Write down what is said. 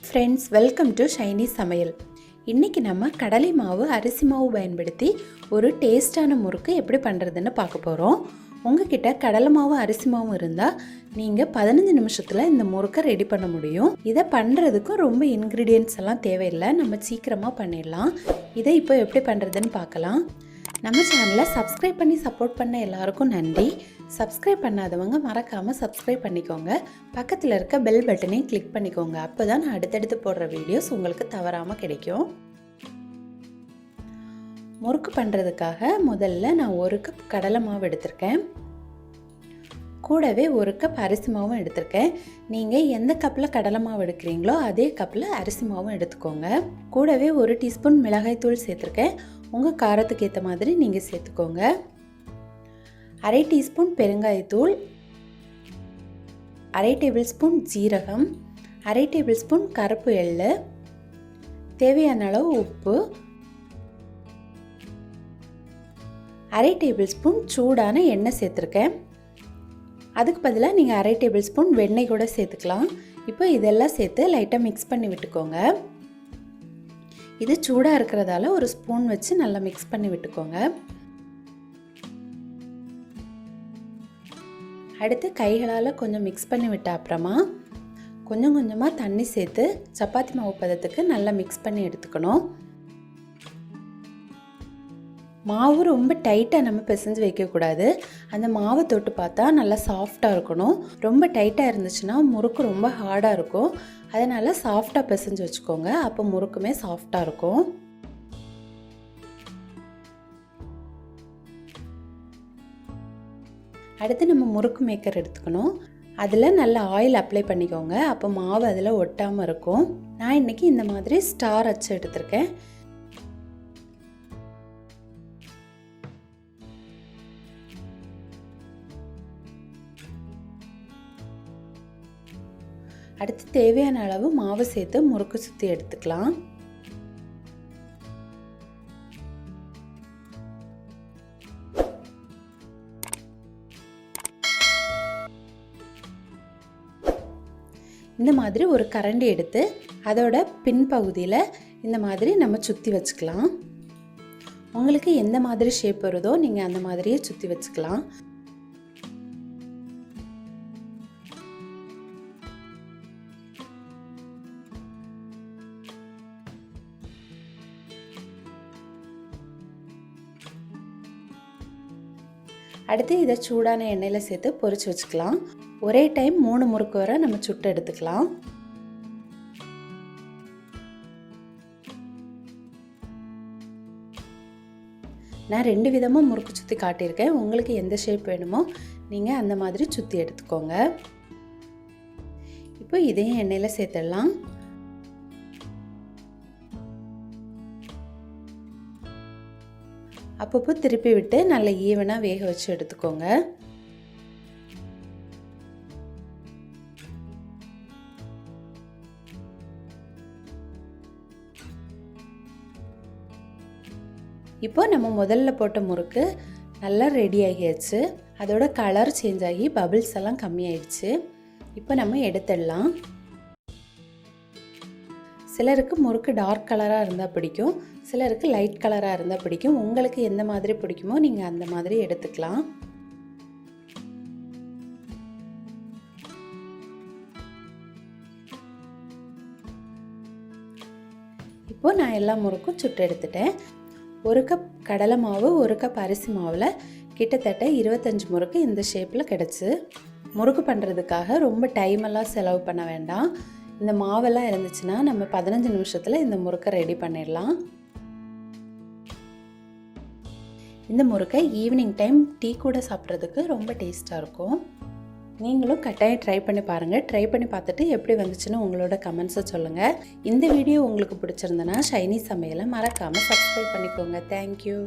Friends, welcome to Saini சமையல். இன்றைக்கி நம்ம கடலை மாவு அரிசி மாவு பயன்படுத்தி ஒரு டேஸ்டான முறுக்கு எப்படி பண்ணுறதுன்னு பார்க்க போகிறோம். உங்ககிட்ட கடலை மாவு அரிசி மாவு இருந்தால் நீங்கள் 15 நிமிஷத்தில் இந்த முறுக்கை ரெடி பண்ண முடியும். இதை பண்ணுறதுக்கும் ரொம்ப இன்க்ரீடியன்ட்ஸ் எல்லாம் தேவையில்லை, நம்ம சீக்கிரமாக பண்ணிடலாம். இதை இப்போ எப்படி பண்ணுறதுன்னு பார்க்கலாம். நம்ம சேனலை சப்ஸ்கிரைப் பண்ணி சப்போர்ட் பண்ண எல்லாருக்கும் நன்றி. சப்ஸ்கிரைப் பண்ணாதவங்க மறக்காமல் சப்ஸ்கிரைப் பண்ணிக்கோங்க. பக்கத்தில் இருக்க பெல் பட்டனையும் கிளிக் பண்ணிக்கோங்க. அப்போ தான் நான் அடுத்தடுத்து போடுற வீடியோஸ் உங்களுக்கு தவறாமல் கிடைக்கும். முறுக்கு பண்ணுறதுக்காக முதல்ல நான் 1 கப் கடலை மாவு எடுத்திருக்கேன். கூடவே 1 கப் அரிசி மாவும் எடுத்திருக்கேன். நீங்கள் எந்த கப்பில் கடலை மாவு எடுக்கிறீங்களோ அதே கப்பில் அரிசி மாவும் எடுத்துக்கோங்க. கூடவே 1 டீஸ்பூன் மிளகாய்த்தூள் சேர்த்துருக்கேன். உங்கள் காரத்துக்கு ஏற்ற மாதிரி நீங்கள் சேர்த்துக்கோங்க. 1/2 டீஸ்பூன் பெருங்காயத்தூள், 1/2 டேபிள் ஸ்பூன் ஜீரகம், 1/2 டேபிள் ஸ்பூன் கருப்பு எள்ளு, தேவையான அளவு உப்பு, 1/2 டேபிள் ஸ்பூன் சூடான எண்ணெய் சேர்த்துருக்கேன். அதுக்கு பதிலாக நீங்கள் 1/2 டேபிள் ஸ்பூன் வெண்ணெய் கூட சேர்த்துக்கலாம். இப்போ இதெல்லாம் சேர்த்து லைட்டாக மிக்ஸ் பண்ணி விட்டுக்கோங்க. இது சூடாக இருக்கிறதால ஒரு ஸ்பூன் வச்சு நல்லா மிக்ஸ் பண்ணி விட்டுக்கோங்க. அடுத்து கைகளால் கொஞ்சம் மிக்ஸ் பண்ணி விட்ட அப்புறமா கொஞ்சம் கொஞ்சமாக தண்ணி சேர்த்து சப்பாத்தி மாவு பதத்துக்கு நல்லா மிக்ஸ் பண்ணி எடுத்துக்கணும். மாவு ரொம்ப டைட்டாக நம்ம பிசைஞ்சு வைக்கக்கூடாது. அந்த மாவை தொட்டு பார்த்தா நல்லா சாஃப்டாக இருக்கணும். ரொம்ப டைட்டாக இருந்துச்சுன்னா முறுக்கு ரொம்ப ஹார்டாக இருக்கும். அதனால் சாஃப்டாக பிசைஞ்சு வச்சுக்கோங்க. அப்போ முறுக்குமே சாஃப்டாக இருக்கும். அடுத்து நம்ம முறுக்கு மேக்கர் எடுத்துக்கணும். அதில் நல்ல ஆயில் அப்ளை பண்ணிக்கோங்க. அப்போ மாவு அதில் ஒட்டாமல் இருக்கும். நான் இன்றைக்கி இந்த மாதிரி ஸ்டார் அச்சு எடுத்திருக்கேன். அடுத்து தேவையான அளவு மாவு சேர்த்து முறுக்கு சுற்றி எடுத்துக்கலாம். இந்த மாதிரி ஒரு கரண்டி எடுத்து அதோட பின்பகுதியில் இந்த மாதிரி நம்ம சுற்றி வச்சுக்கலாம். உங்களுக்கு எந்த மாதிரி ஷேப் வருதோ நீங்கள் அந்த மாதிரியே சுற்றி வச்சுக்கலாம். அடுத்து இதை சூடான எண்ணெயில் சேர்த்து பொரிச்சு வச்சுக்கலாம். ஒரே டைம் 3 முறுக்கு வரை நம்ம சுட்டு எடுத்துக்கலாம். நான் 2 விதமாக முறுக்கு சுற்றி காட்டியிருக்கேன். உங்களுக்கு எந்த ஷேப் வேணுமோ நீங்கள் அந்த மாதிரி சுற்றி எடுத்துக்கோங்க. இப்போ இதையும் எண்ணெயில் சேர்த்துடலாம். அப்பப்போ திருப்பி விட்டு நல்லா ஈவனாக வேக வச்சு எடுத்துக்கோங்க. இப்போ நம்ம முதல்ல போட்ட முறுக்கு நல்லா ரெடி ஆகியாச்சு. அதோட கலர் சேஞ்ச் ஆகி பபிள்ஸ் எல்லாம் கம்மியாயிடுச்சு. இப்போ நம்ம எடுத்துடலாம். சிலருக்கு முறுக்கு டார்க் கலராக இருந்தால் பிடிக்கும், சிலருக்கு லைட் கலராக இருந்தால் பிடிக்கும். உங்களுக்கு எந்த மாதிரி பிடிக்குமோ நீங்கள் அந்த மாதிரி எடுத்துக்கலாம். இப்போ நான் எல்லா முறுக்கும் சுட்டு எடுத்துட்டேன். 1 கப் கடலை மாவு 1 கப் அரிசி மாவில் கிட்டத்தட்ட 25 முறுக்கு இந்த ஷேப்பில் கிடச்சி. முறுக்கு பண்ணுறதுக்காக ரொம்ப டைமெல்லாம் செலவு பண்ண வேண்டாம். இந்த மாவெல்லாம் இருந்துச்சுன்னா நம்ம 15 நிமிஷத்தில் இந்த முறுக்கை ரெடி பண்ணிடலாம். இந்த முறுக்கை ஈவினிங் டைம் டீ கூட சாப்பிட்றதுக்கு ரொம்ப டேஸ்ட்டாக இருக்கும். நீங்களும் கட்டாயம் ட்ரை பண்ணி பாருங்கள். ட்ரை பண்ணி பார்த்துட்டு எப்படி வந்துச்சுன்னு உங்களோட கமெண்ட்ஸை சொல்லுங்கள். இந்த வீடியோ உங்களுக்கு பிடிச்சிருந்தனா ஷைனி சமையலை மறக்காமல் சப்ஸ்கிரைப் பண்ணிக்கோங்க. தேங்க்யூ.